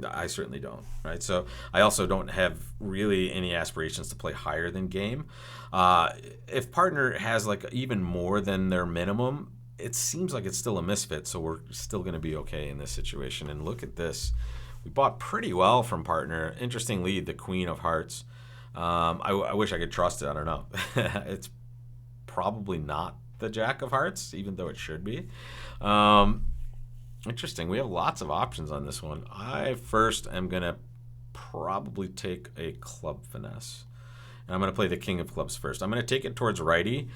S1: I certainly don't, right? So I also don't have really any aspirations to play higher than game. If partner has like even more than their minimum, it seems like it's still a misfit, so we're still going to be okay in this situation. And look at this. We bought pretty well from partner. Interesting lead, the Queen of Hearts. I wish I could trust it. I don't know. It's probably not the Jack of Hearts, even though it should be. Interesting. We have lots of options on this one. I first am going to probably take a club finesse. And I'm going to play the King of Clubs first. I'm going to take it towards righty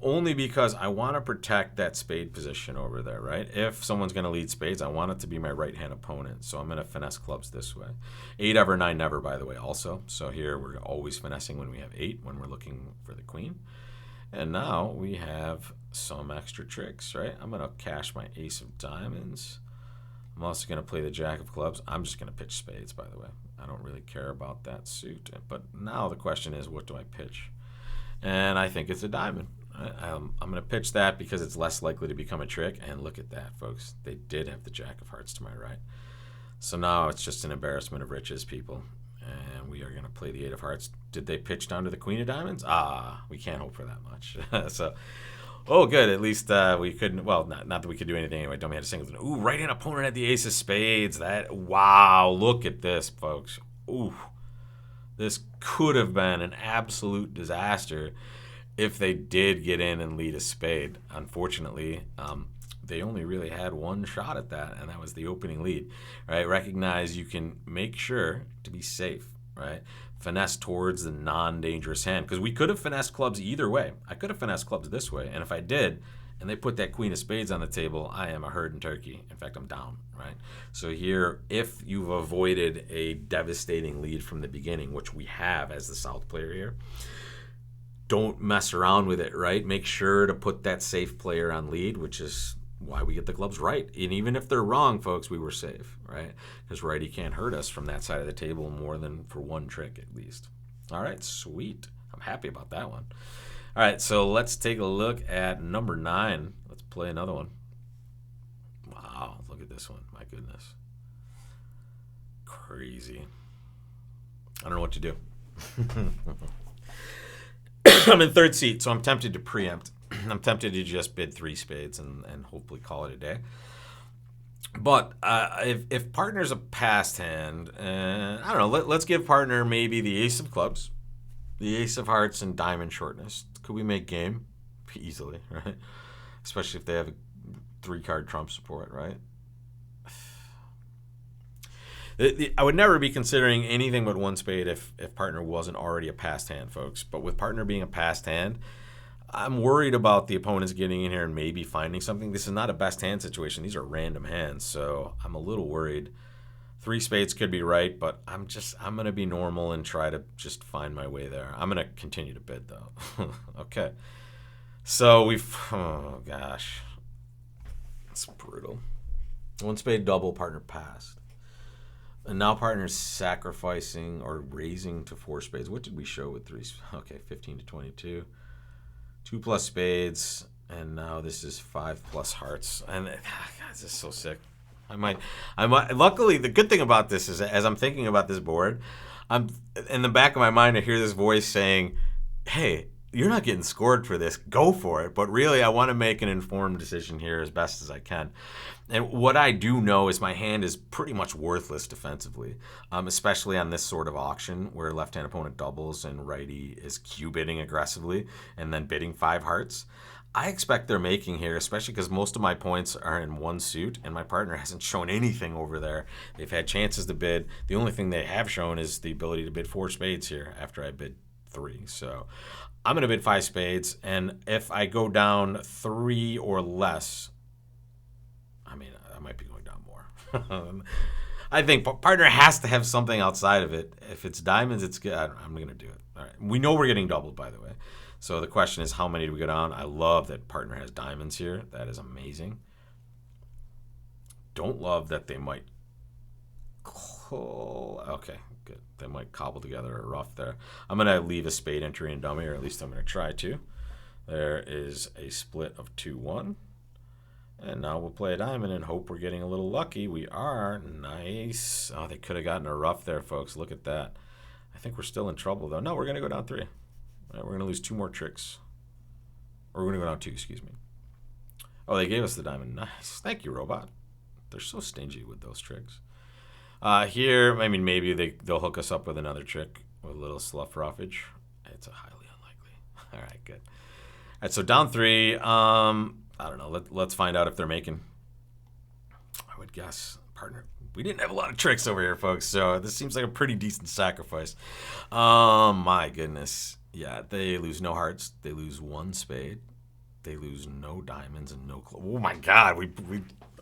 S1: only because I want to protect that spade position over there, right? If someone's going to lead spades, I want it to be my right-hand opponent. So I'm going to finesse clubs this way. 8 ever, 9 never, by the way, also. So here we're always finessing when we have 8, when we're looking for the queen. And now we have some extra tricks, right? I'm going to cash my ace of diamonds. I'm also going to play the Jack of clubs. I'm just going to pitch spades, by the way. I don't really care about that suit. But now the question is, what do I pitch? And I think it's a diamond. I'm going to pitch that because it's less likely to become a trick. And look at that, folks. They did have the Jack of hearts to my right. So now it's just an embarrassment of riches, people. And we are going to play the 8 of hearts. Did they pitch down to the Queen of diamonds? We can't hope for that much. So, oh, good. At least we couldn't. Well, not that we could do anything anyway. Dummy had a singleton. Ooh, right-hand opponent had the ace of spades. Wow, look at this, folks. Ooh, this could have been an absolute disaster if they did get in and lead a spade. Unfortunately, they only really had one shot at that, and that was the opening lead, right? Recognize you can make sure to be safe, right? Finesse towards the non-dangerous hand, because we could have finessed clubs either way. I could have finessed clubs this way, and if I did, and they put that Queen of Spades on the table, I am a herding turkey. In fact, I'm down, right? So here, if you've avoided a devastating lead from the beginning, which we have as the South player here, don't mess around with it, right? Make sure to put that safe player on lead, which is why we get the clubs right. And even if they're wrong, folks, we were safe, right? Because righty can't hurt us from that side of the table more than for one trick at least. All right, sweet. I'm happy about that one. All right, so let's take a look at number 9. Let's play another one. Wow, look at this one. My goodness. Crazy. I don't know what to do. I'm in third seat, so I'm tempted to preempt. I'm tempted to just bid 3 spades and hopefully call it a day. But if partner's a passed hand, I don't know, let's give partner maybe the ace of clubs, the ace of hearts, and diamond shortness. Could we make game? Easily, right? Especially if they have a 3-card trump support, right? I would never be considering anything but 1 spade if partner wasn't already a passed hand, folks. But with partner being a passed hand, I'm worried about the opponents getting in here and maybe finding something. This is not a best hand situation. These are random hands, so I'm a little worried. 3 spades could be right, but I'm going to be normal and try to just find my way there. I'm going to continue to bid, though. Okay. So oh gosh, it's brutal. One spade double, partner passed. And now partner's sacrificing or raising to 4 spades. What did we show with 3? Okay, 15 to 22. 2 plus spades, and now this is 5 plus hearts. And God, this is so sick. I might. Luckily, the good thing about this is, as I'm thinking about this board, I'm in the back of my mind. I hear this voice saying, "Hey, you're not getting scored for this. Go for it." But really, I want to make an informed decision here as best as I can. And what I do know is my hand is pretty much worthless defensively, especially on this sort of auction where left-hand opponent doubles and righty is Q-bidding aggressively and then bidding 5 hearts. I expect they're making here, especially because most of my points are in one suit and my partner hasn't shown anything over there. They've had chances to bid. The only thing they have shown is the ability to bid 4 spades here after I bid 3. So I'm going to bid 5 spades, and if I go down 3 or less, I mean, I might be going down more. I think partner has to have something outside of it. If it's diamonds, it's good. I'm going to do it. All right. We know we're getting doubled, by the way. So the question is, how many do we go down? I love that partner has diamonds here. That is amazing. Don't love that they might. Okay, good. They might cobble together a rough there. I'm going to leave a spade entry in dummy, or at least I'm going to try to. There is a split of 2-1. And now we'll play a diamond and hope we're getting a little lucky. We are. Nice. Oh, they could have gotten a rough there, folks. Look at that. I think we're still in trouble, though. No, we're going to go down 3. All right, we're going to lose 2 more tricks. Or we're going to go down 2, excuse me. Oh, they gave us the diamond. Nice. Thank you, robot. They're so stingy with those tricks. Here, I mean, maybe they'll hook us up with another trick with a little sluff roughage. It's a highly unlikely. All right, good. All right, so down 3. I don't know. Let's find out if they're making. I would guess partner. We didn't have a lot of tricks over here, folks, so this seems like a pretty decent sacrifice. My goodness. Yeah, they lose no hearts. They lose 1 spade. They lose no diamonds and no oh my God, we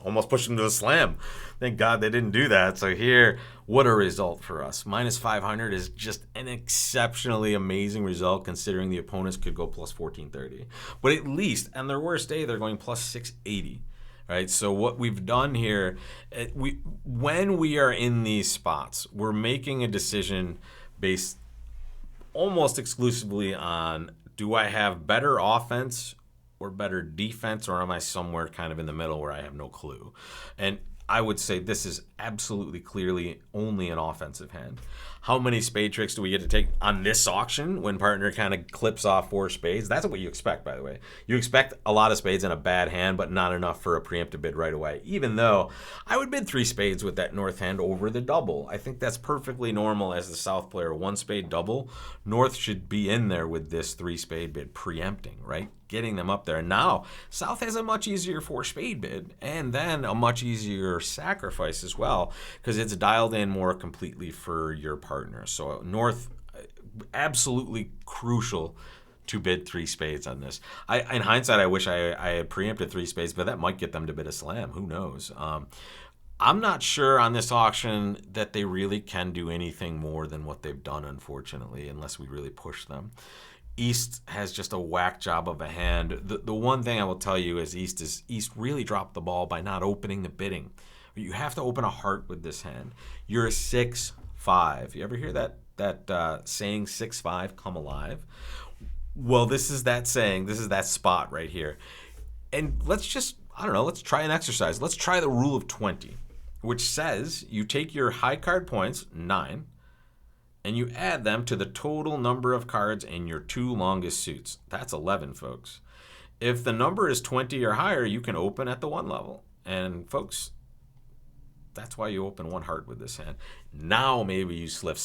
S1: almost pushed them to a slam. Thank God they didn't do that. So here, what a result for us. Minus 500 is just an exceptionally amazing result considering the opponents could go plus 1430. But at least on their worst day, they're going plus 680. Right, so what we've done here, when we are in these spots, we're making a decision based almost exclusively on, do I have better offense or better defense, or am I somewhere kind of in the middle where I have no clue? And I would say this is absolutely clearly only an offensive hand. How many spade tricks do we get to take on this auction when partner kind of clips off 4 spades? That's what you expect, by the way. You expect a lot of spades in a bad hand, but not enough for a preemptive bid right away, even though I would bid 3 spades with that north hand over the double. I think that's perfectly normal as the south player. 1 spade double. North should be in there with this 3 spade bid preempting, right? Getting them up there. And now, South has a much easier 4 spade bid, and then a much easier sacrifice as well, because it's dialed in more completely for your partner. So North, absolutely crucial to bid 3 spades on this. In hindsight, I wish I had preempted 3 spades, but that might get them to bid a slam. Who knows? I'm not sure on this auction that they really can do anything more than what they've done, unfortunately, unless we really push them. East has just a whack job of a hand. The one thing I will tell you is East really dropped the ball by not opening the bidding. You have to open a heart with this hand. You're a 6-5. You ever hear that saying 6-5 come alive? Well, this is that saying. This is that spot right here. And let's try an exercise. Let's try the rule of 20, which says you take your high card points, 9, and you add them to the total number of cards in your 2 longest suits. That's 11, folks. If the number is 20 or higher, you can open at the 1 level. And folks, that's why you open 1 heart with this hand. Now maybe you sniff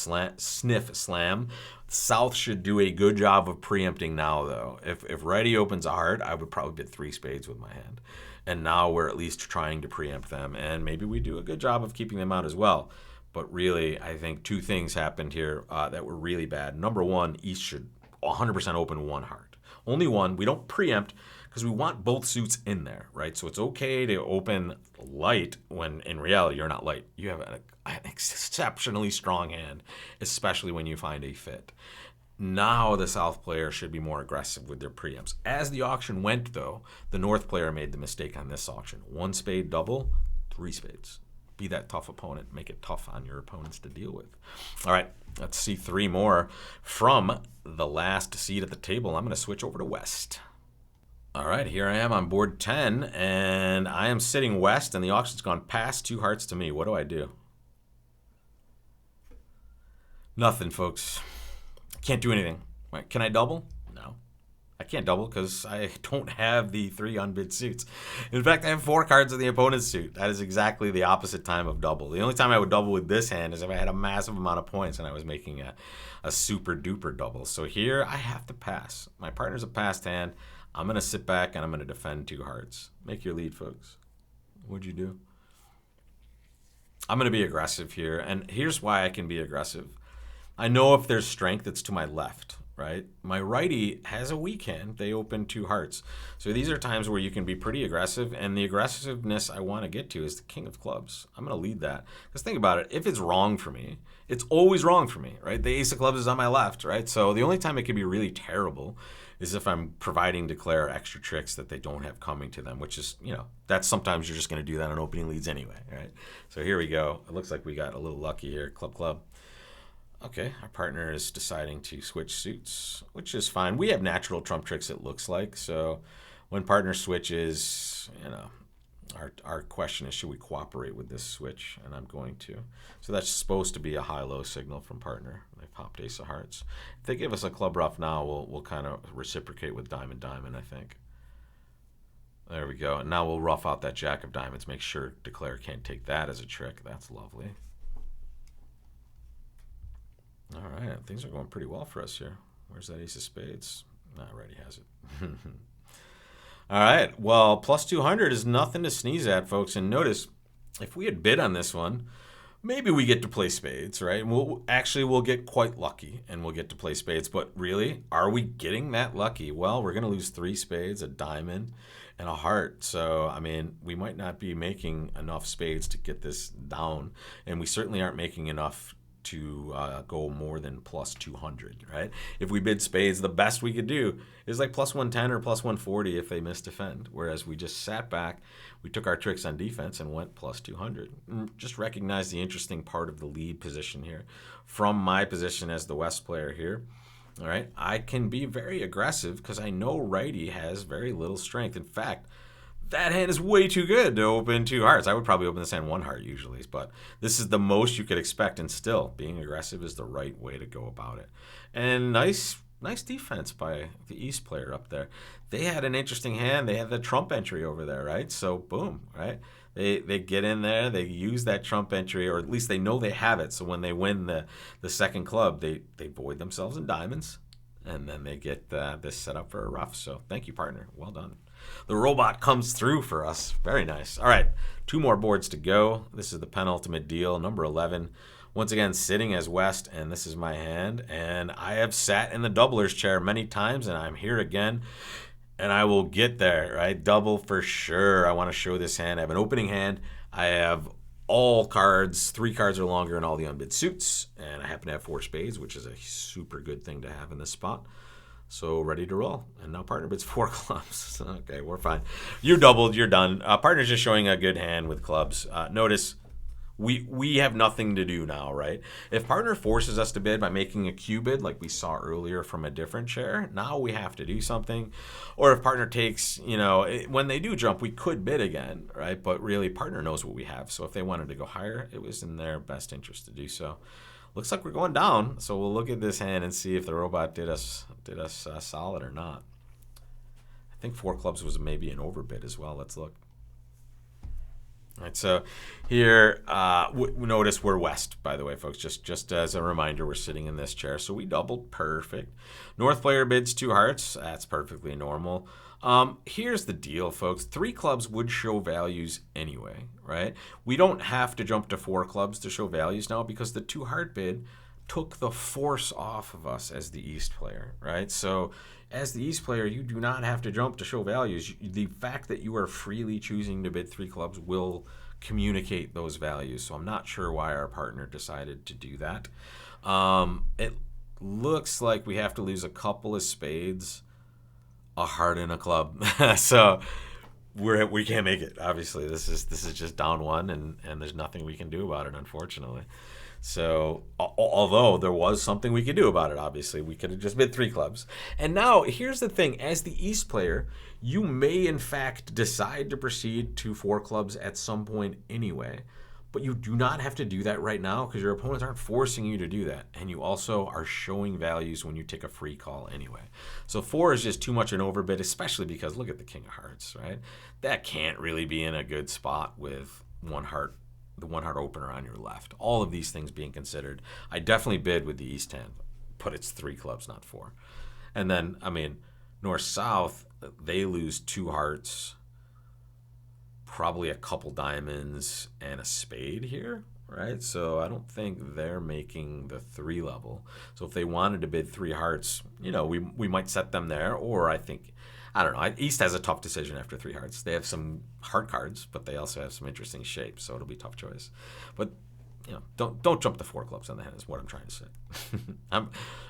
S1: slam. South should do a good job of preempting now, though. If righty opens a heart, I would probably bid 3 spades with my hand. And now we're at least trying to preempt them. And maybe we do a good job of keeping them out as well. But really, I think 2 things happened here that were really bad. Number 1, East should 100% open 1 heart. Only 1. We don't preempt because we want both suits in there, right? So it's okay to open light when in reality you're not light. You have an exceptionally strong hand, especially when you find a fit. Now the South player should be more aggressive with their preempts. As the auction went, though, the North player made the mistake on this auction. 1 spade double, 3 spades. Be that tough opponent. Make it tough on your opponents to deal with. All right, let's see 3 more from the last seat at the table. I'm going to switch over to West. All right, here I am on board 10, and I am sitting West, and the auction's gone past 2 hearts to me. What do I do? Nothing, folks. Can't do anything. Can I double? No. I can't double because I don't have the 3 unbid suits. In fact, I have 4 cards of the opponent's suit. That is exactly the opposite time of double. The only time I would double with this hand is if I had a massive amount of points and I was making a super duper double. So here I have to pass. My partner's a passed hand. I'm going to sit back and I'm going to defend 2 hearts. Make your lead, folks. What'd you do? I'm going to be aggressive here. And here's why I can be aggressive. I know if there's strength, it's to my left, right? My righty has a weak hand. They open 2 hearts. So these are times where you can be pretty aggressive, and the aggressiveness I want to get to is the king of clubs. I'm going to lead that. Because think about it. If it's wrong for me, it's always wrong for me, right? The ace of clubs is on my left, right? So the only time it can be really terrible is if I'm providing declare extra tricks that they don't have coming to them, which is, that's sometimes you're just going to do that on opening leads anyway, right? So here we go. It looks like we got a little lucky here. Club. Okay, our partner is deciding to switch suits, which is fine. We have natural trump tricks, it looks like. So when partner switches, our question is, should we cooperate with this switch? And I'm going to. So that's supposed to be a high-low signal from partner. They popped ace of hearts. If they give us a club rough now, we'll kind of reciprocate with diamond, I think. There we go. And now we'll rough out that jack of diamonds. Make sure declare can't take that as a trick. That's lovely. All right, things are going pretty well for us here. Where's that ace of spades? Already has it. All right, well, plus 200 is nothing to sneeze at, folks. And notice, if we had bid on this one, maybe we get to play spades, right? And we'll get quite lucky, and we'll get to play spades. But really, are we getting that lucky? Well, we're going to lose 3 spades, a diamond, and a heart. So, we might not be making enough spades to get this down, and we certainly aren't making enough to go more than plus 200, right? If we bid spades, the best we could do is like plus 110 or plus 140 if they misdefend, whereas we just sat back, we took our tricks on defense and went plus 200. Just recognize the interesting part of the lead position here. From my position as the West player here, all right, I can be very aggressive because I know righty has very little strength. In fact, that hand is way too good to open 2 hearts. I would probably open this hand 1 heart usually, but this is the most you could expect, and still, being aggressive is the right way to go about it. And nice defense by the East player up there. They had an interesting hand. They had the trump entry over there, right? So boom, right? They get in there, they use that trump entry, or at least they know they have it. So when they win the second club, they void themselves in diamonds, and then they get this set up for a rough. So thank you, partner. Well done. The robot comes through for us. Very nice. All right, 2 more boards to go. This is the penultimate deal, number 11. Once again, sitting as West, and this is my hand. And I have sat in the doubler's chair many times, and I'm here again. And I will get there, right? Double for sure. I want to show this hand. I have an opening hand. I have all cards, 3 cards or longer, and all the unbid suits. And I happen to have 4 spades, which is a super good thing to have in this spot. So ready to roll. And now partner bids 4 clubs. Okay, we're fine. You doubled, you're done. Partner's just showing a good hand with clubs. Notice we have nothing to do now, right? If partner forces us to bid by making a Q bid like we saw earlier from a different chair, now we have to do something. Or if partner takes, when they do jump, we could bid again, right? But really, partner knows what we have. So if they wanted to go higher, it was in their best interest to do so. Looks like we're going down, so we'll look at this hand and see if the robot did us solid or not. I think 4 clubs was maybe an overbid as well. Let's look. All right, so here, notice we're West, by the way, folks. Just as a reminder, we're sitting in this chair, so we doubled. Perfect. North player bids 2 hearts. That's perfectly normal. Here's the deal, folks. 3 clubs would show values anyway, right? We don't have to jump to 4 clubs to show values now because the 2 heart bid took the force off of us as the East player, right? So as the East player, you do not have to jump to show values. The fact that you are freely choosing to bid 3 clubs will communicate those values. So I'm not sure why our partner decided to do that. It looks like we have to lose a couple of spades, a heart, and a club. So we can't make it. Obviously, this is just down one, and there's nothing we can do about it, unfortunately. So, although there was something we could do about it, obviously, we could have just bid 3 clubs. And now, here's the thing. As the East player, you may, in fact, decide to proceed to 4 clubs at some point anyway. But you do not have to do that right now because your opponents aren't forcing you to do that. And you also are showing values when you take a free call anyway. So 4 is just too much an overbid, especially because look at the King of Hearts, right? That can't really be in a good spot with one heart, the 1 heart opener on your left. All of these things being considered, I definitely bid with the East hand, but it's 3 clubs, not 4. And then, I mean, North-South, they lose 2 hearts, probably a couple diamonds, and a spade here, right? So I don't think they're making the 3 level. So if they wanted to bid 3 hearts, we might set them there, or I don't know. East has a tough decision after 3 hearts. They have some heart cards, but they also have some interesting shapes, so it'll be a tough choice. But don't jump the 4 clubs on the hand is what I'm trying to say.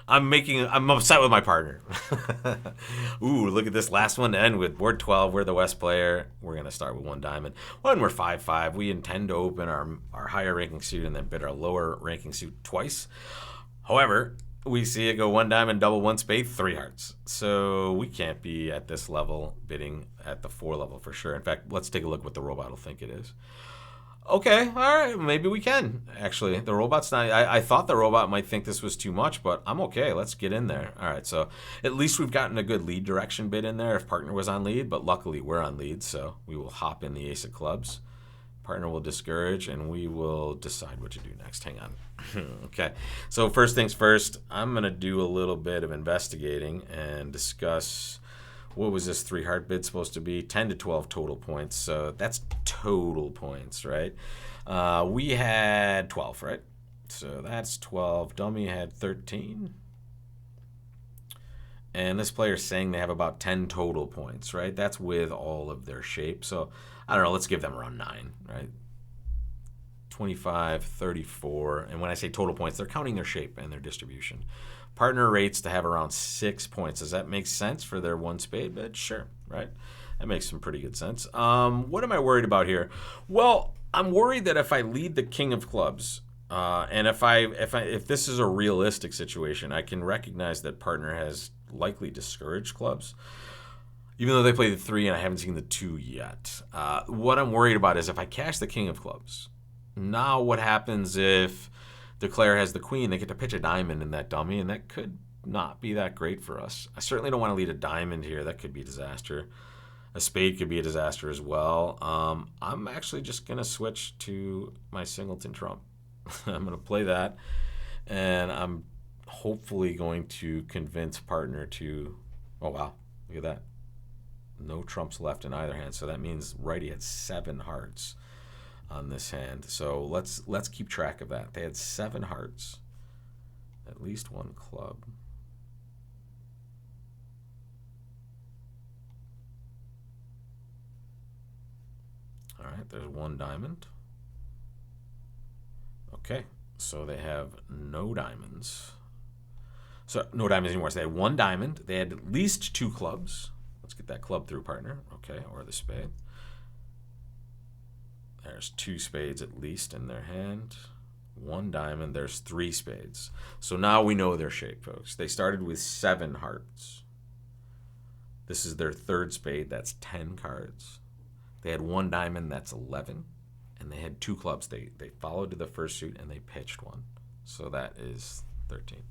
S1: I'm upset with my partner. Ooh, look at this last one to end with board 12. We're the West player. We're gonna start with 1 diamond. When we're 5-5, we intend to open our higher ranking suit and then bid our lower ranking suit twice. However, we see it go 1 diamond, double 1 spade, 3 hearts. So we can't be at this level bidding at the 4 level for sure. In fact, let's take a look what the robot will think it is. Okay, all right, maybe we can. Actually, the robot's not. I thought the robot might think this was too much, but I'm okay. Let's get in there. All right, so at least we've gotten a good lead direction bid in there if partner was on lead, but luckily we're on lead, so we will hop in the ace of clubs. Partner will discourage, and we will decide what to do next. Hang on. Okay, so first things first, I'm going to do a little bit of investigating and discuss what was this 3 heart bid supposed to be? 10 to 12 total points. So that's total points, right? We had 12, right? So that's 12. Dummy had 13. And this player's saying they have about 10 total points, right? That's with all of their shape. So I don't know, let's give them around 9, right? 25, 34. And when I say total points, they're counting their shape and their distribution. Partner rates to have around 6 points. Does that make sense for their 1 spade bid? Sure, right? That makes some pretty good sense. What am I worried about here? Well, I'm worried that if I lead the King of Clubs, and if this is a realistic situation, I can recognize that partner has likely discouraged clubs, even though they play the 3 and I haven't seen the 2 yet. What I'm worried about is if I cash the King of Clubs, now what happens if the Declare has the queen? They get to pitch a diamond in that dummy, and that could not be that great for us. I certainly don't want to lead a diamond here. That could be a disaster. A spade could be a disaster as well. I'm actually just going to switch to my singleton trump. I'm going to play that, and I'm hopefully going to convince partner to, oh wow, look at that. No trumps left in either hand, so that means righty had 7 hearts on this hand. So let's keep track of that. They had 7 hearts, at least 1 club. All right, there's 1 diamond. Okay, so they have no diamonds. So no diamonds anymore. So they had 1 diamond. They had at least 2 clubs. Let's get that club through, partner. Okay, or the spade. There's 2 spades at least in their hand. 1 diamond. There's 3 spades. So now we know their shape, folks. They started with 7 hearts. This is their 3rd spade. That's 10 cards. They had 1 diamond. That's 11. And they had 2 clubs. They followed to the first suit and they pitched 1. So that is 13.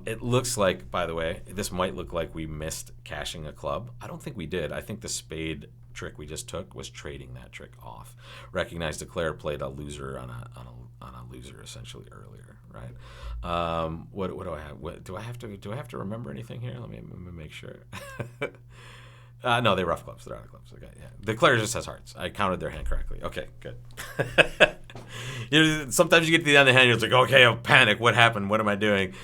S1: It looks like, by the way, this might look like we missed cashing a club. I don't think we did. I think the spade trick we just took was trading that trick off. Recognize Declare played a loser on a loser essentially earlier, right? What do I have? Do I have to remember anything here? Let me make sure. No, they rough clubs. They're out of clubs. Okay, yeah. Declare just has hearts. I counted their hand correctly. Okay, good. Sometimes you get to the end of the hand, you're like, okay, I'll panic. What happened? What am I doing?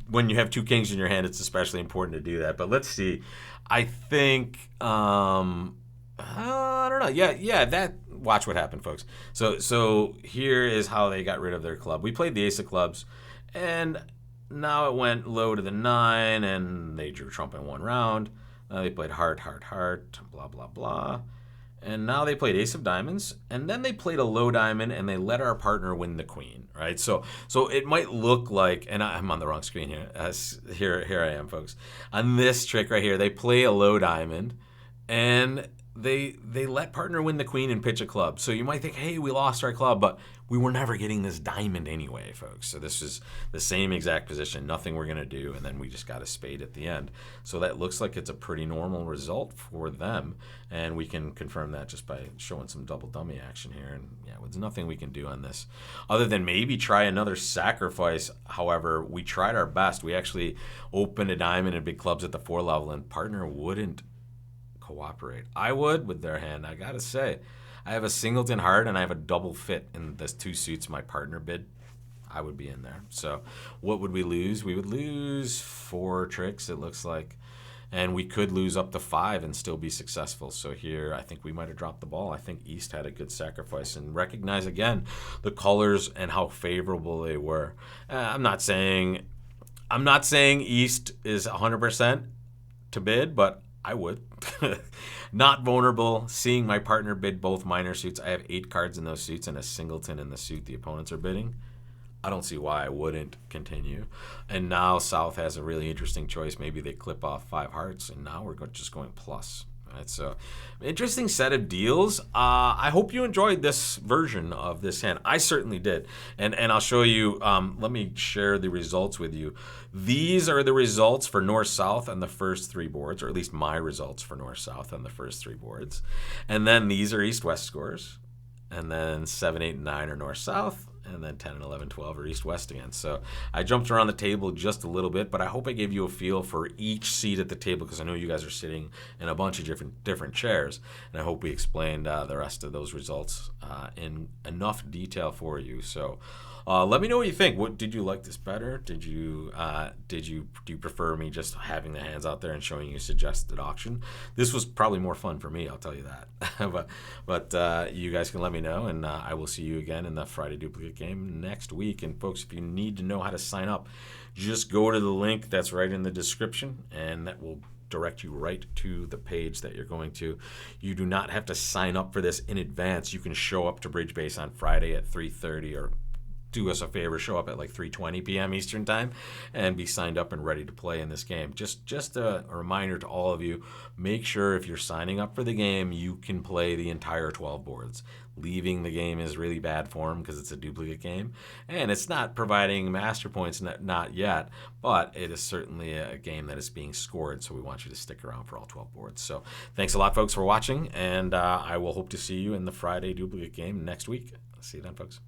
S1: When you have 2 kings in your hand, it's especially important to do that. But let's see. I think, I don't know. Yeah. That. Watch what happened, folks. So here is how they got rid of their club. We played the ace of clubs, and Now it went low to the 9, and they drew trump in one round. They played heart, heart, heart, blah, blah, blah. And now they played ace of diamonds, and then they played a low diamond, and they let our partner win the queen, right? So it might look like, and I'm on the wrong screen here. Here I am, folks. On this trick right here, they play a low diamond, and they let partner win the queen and pitch a club. So you might think, hey, we lost our club, but we were never getting this diamond anyway, folks. So this is the same exact position, nothing we're going to do, and then we just got a spade at the end. So that looks like it's a pretty normal result for them, and we can confirm that just by showing some double dummy action here. And yeah, there's nothing we can do on this other than maybe try another sacrifice. However, we tried our best. We actually opened a diamond and big clubs at the 4 level, and partner wouldn't cooperate. I would with their hand, I gotta say. I have a singleton heart and I have a double fit in the 2 suits my partner bid. I would be in there. So what would we lose? We would lose 4 tricks, it looks like. And we could lose up to 5 and still be successful. So here, I think we might have dropped the ball. I think East had a good sacrifice. And recognize, again, the colors and how favorable they were. I'm not saying East is 100% to bid, but I would. Not vulnerable, seeing my partner bid both minor suits. I have 8 cards in those suits and a singleton in the suit the opponents are bidding. I don't see why I wouldn't continue. And now South has a really interesting choice. Maybe they clip off 5 hearts, and now we're just going plus. Right, so interesting set of deals. I hope you enjoyed this version of this hand. I certainly did, and I'll show you. Let me share the results with you. These are the results for North-South on the first 3 boards, or at least my results for North-South on the first 3 boards. And then these are East-West scores, and then 7, 8, and 9 are North-South. And then 10 and 11, 12 are East-West again. So I jumped around the table just a little bit, but I hope I gave you a feel for each seat at the table because I know you guys are sitting in a bunch of different chairs. And I hope we explained the rest of those results in enough detail for you. So let me know what you think. What did you like this better? Do you prefer me just having the hands out there and showing you suggested auction? This was probably more fun for me, I'll tell you that. but you guys can let me know, and I will see you again in the Friday duplicate game next week. And folks, if you need to know how to sign up, just go to the link that's right in the description, and that will direct you right to the page that you're going to. You do not have to sign up for this in advance. You can show up to Bridge Base on Friday at 3:30, or do us a favor, show up at like 3:20 p.m. Eastern time and be signed up and ready to play in this game. Just a reminder to all of you, make sure if you're signing up for the game, you can play the entire 12 boards. Leaving the game is really bad form because it's a duplicate game, and it's not providing master points, not yet, but it is certainly a game that is being scored, so we want you to stick around for all 12 boards. So thanks a lot, folks, for watching, and I will hope to see you in the Friday duplicate game next week. See you then, folks.